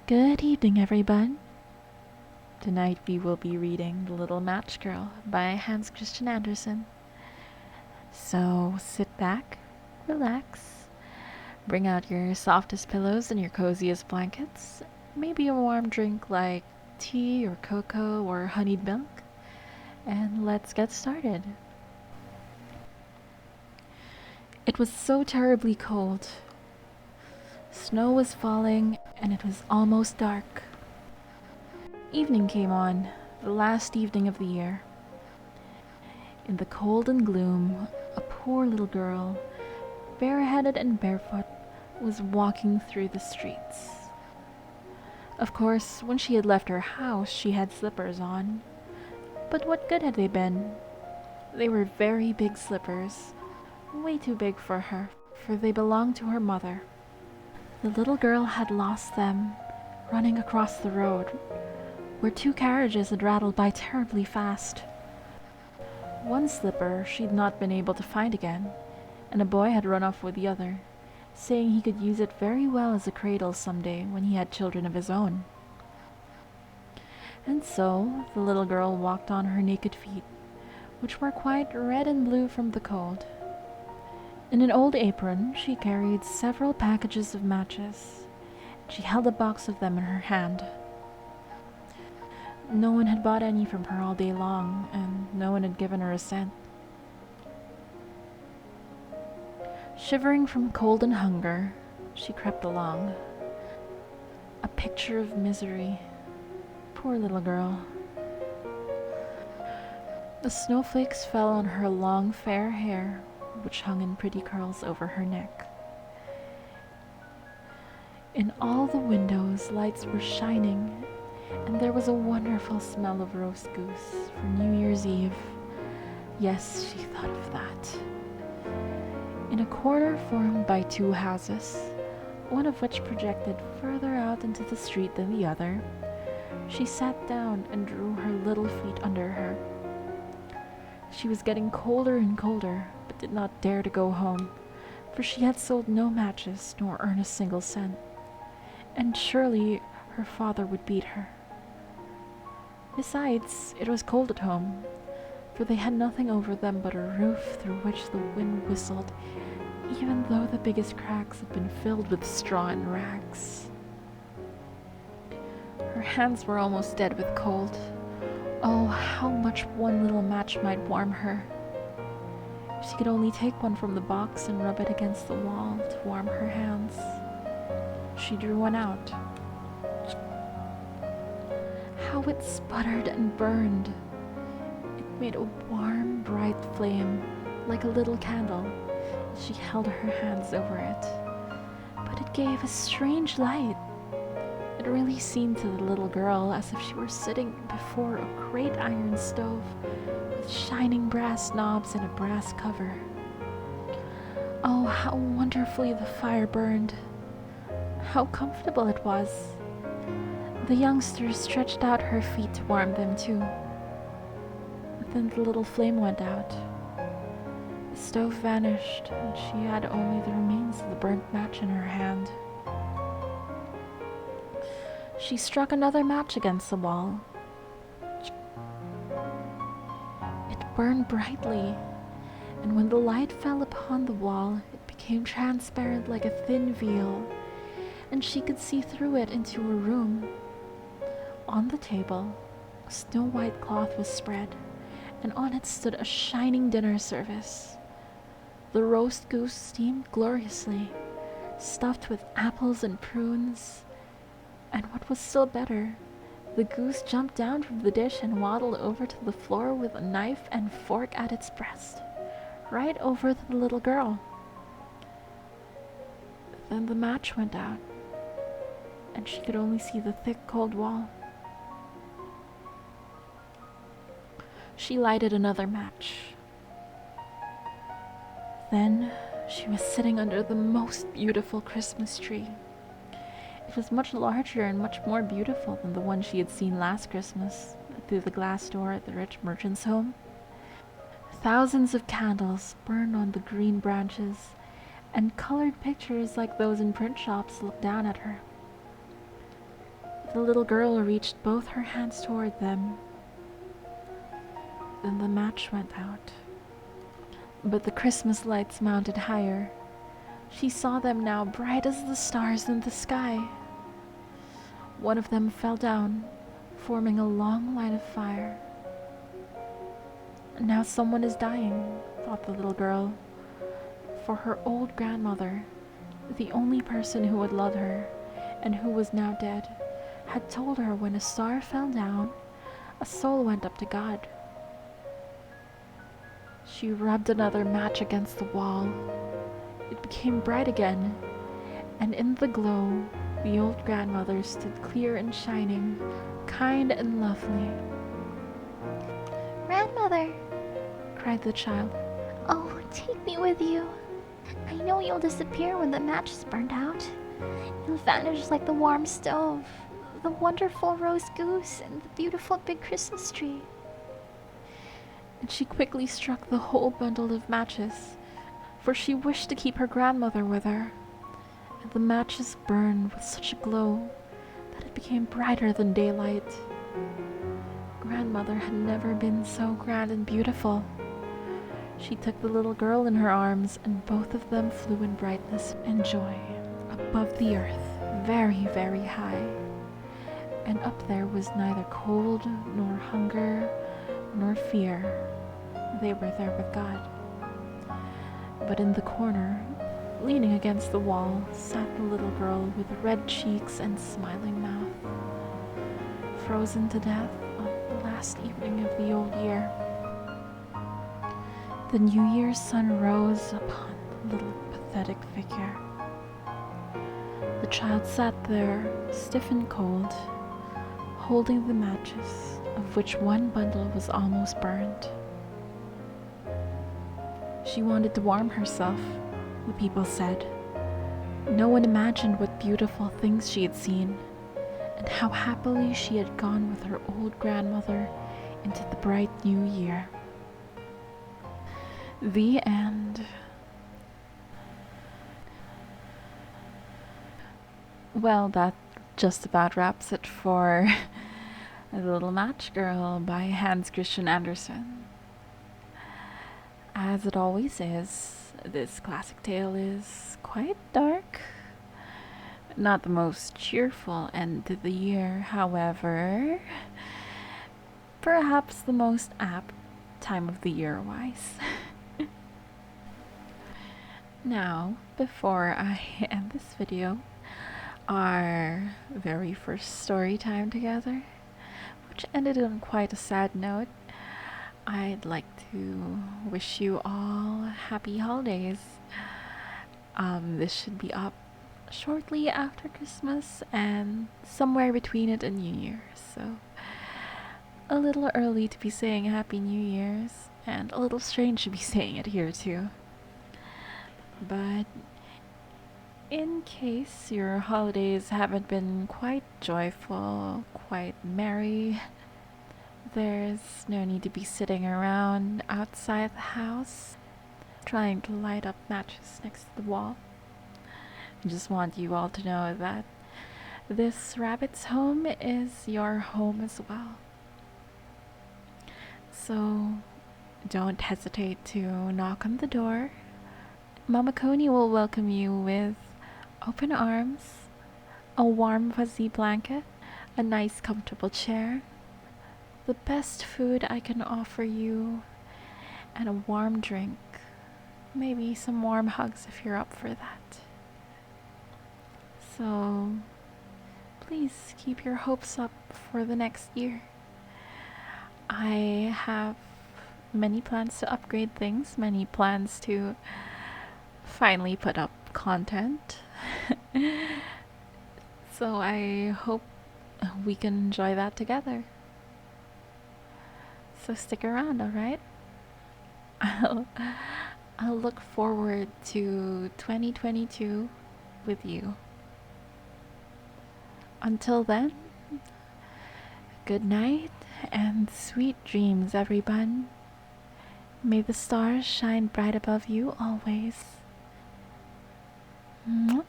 Good evening, everyone. Tonight we will be reading The Little Match Girl by Hans Christian Andersen. So sit back, relax, bring out your softest pillows and your coziest blankets, maybe a warm drink like tea or cocoa or honeyed milk, and let's get started. It was so terribly cold. Snow was falling and it was almost dark. Evening came on, the last evening of the year. In the cold and gloom, a poor little girl, bareheaded and barefoot, was walking through the streets. Of course, when she had left her house, she had slippers on. But what good had they been? They were very big slippers, way too big for her, for they belonged to her mother. The little girl had lost them, running across the road, where two carriages had rattled by terribly fast. One slipper she'd not been able to find again, and a boy had run off with the other, saying he could use it very well as a cradle someday when he had children of his own. And so the little girl walked on her naked feet, which were quite red and blue from the cold. In an old apron she carried several packages of matches, and she held a box of them in her hand. No one had bought any from her all day long, and no one had given her a cent. Shivering from cold and hunger, she crept along, a picture of misery. Poor little girl. The snowflakes fell on her long fair hair, which hung in pretty curls over her neck. In all the windows lights were shining, and there was a wonderful smell of roast goose for New Year's Eve. Yes, she thought of that. In a corner formed by two houses, one of which projected further out into the street than the other, she sat down and drew her little feet under her. She was getting colder and colder, but did not dare to go home, for she had sold no matches nor earned a single cent, and surely her father would beat her. Besides, it was cold at home, for they had nothing over them but a roof through which the wind whistled, even though the biggest cracks had been filled with straw and rags. Her hands were almost dead with cold. Oh, how much one little match might warm her. If she could only take one from the box and rub it against the wall to warm her hands. She drew one out. How it sputtered and burned. It made a warm, bright flame, like a little candle, as she held her hands over it. But it gave a strange light. It really seemed to the little girl as if she were sitting before a great iron stove with shining brass knobs and a brass cover. Oh, how wonderfully the fire burned! How comfortable it was! The youngster stretched out her feet to warm them too. Then the little flame went out. The stove vanished, and she had only the remains of the burnt match in her hand. She struck another match against the wall. It burned brightly, and when the light fell upon the wall, it became transparent like a thin veil, and she could see through it into a room. On the table, a snow-white cloth was spread, and on it stood a shining dinner service. The roast goose steamed gloriously, stuffed with apples and prunes, and what was still better, the goose jumped down from the dish and waddled over to the floor with a knife and fork at its breast, right over the little girl. Then the match went out, and she could only see the thick, cold wall. She lighted another match. Then she was sitting under the most beautiful Christmas tree. It was much larger and much more beautiful than the one she had seen last Christmas through the glass door at the rich merchant's home. Thousands of candles burned on the green branches, and colored pictures like those in print shops looked down at her. The little girl reached both her hands toward them. Then the match went out. But the Christmas lights mounted higher. She saw them now bright as the stars in the sky. One of them fell down, forming a long line of fire. Now someone is dying, thought the little girl, for her old grandmother, the only person who would love her, and who was now dead, had told her when a star fell down, a soul went up to God. She rubbed another match against the wall. It became bright again, and in the glow, the old grandmother stood clear and shining, kind and lovely. Grandmother! Cried the child. Oh, take me with you. I know you'll disappear when the match is burned out. You'll vanish like the warm stove, the wonderful roast goose, and the beautiful big Christmas tree. And she quickly struck the whole bundle of matches, for she wished to keep her grandmother with her. And the matches burned with such a glow that it became brighter than daylight. Grandmother had never been so grand and beautiful. She took the little girl in her arms, and both of them flew in brightness and joy above the earth, very, very high. And up there was neither cold, nor hunger, nor fear. They were there with God. But in the corner, leaning against the wall, sat the little girl with red cheeks and smiling mouth, frozen to death on the last evening of the old year. The New Year's sun rose upon the little pathetic figure. The child sat there, stiff and cold, holding the matches, of which one bundle was almost burned. She wanted to warm herself, the people said. No one imagined what beautiful things she had seen, and how happily she had gone with her old grandmother into the bright new year. The end. Well, that just about wraps it for The Little Match Girl by Hans Christian Andersen. As it always is, this classic tale is quite dark. Not the most cheerful end to the year, however, perhaps the most apt time of the year wise. Now, before I end this video, our very first story time together, which ended on quite a sad note, I'd like to wish you all happy holidays. This should be up shortly after Christmas and somewhere between it and New Year's, so a little early to be saying Happy New Year's, and a little strange to be saying it here too. But in case your holidays haven't been quite joyful, quite merry, there's no need to be sitting around outside the house trying to light up matches next to the wall. I just want you all to know that this rabbit's home is your home as well. So don't hesitate to knock on the door. Mama Coni will welcome you with open arms, a warm fuzzy blanket, a nice comfortable chair, the best food I can offer you, and a warm drink. Maybe some warm hugs if you're up for that. So please keep your hopes up for the next year. I have many plans to upgrade things, many plans to finally put up content. So I hope we can enjoy that together. So stick around, alright? I'll look forward to 2022 with you. Until then, good night and sweet dreams, everyone. May the stars shine bright above you always. Mwah.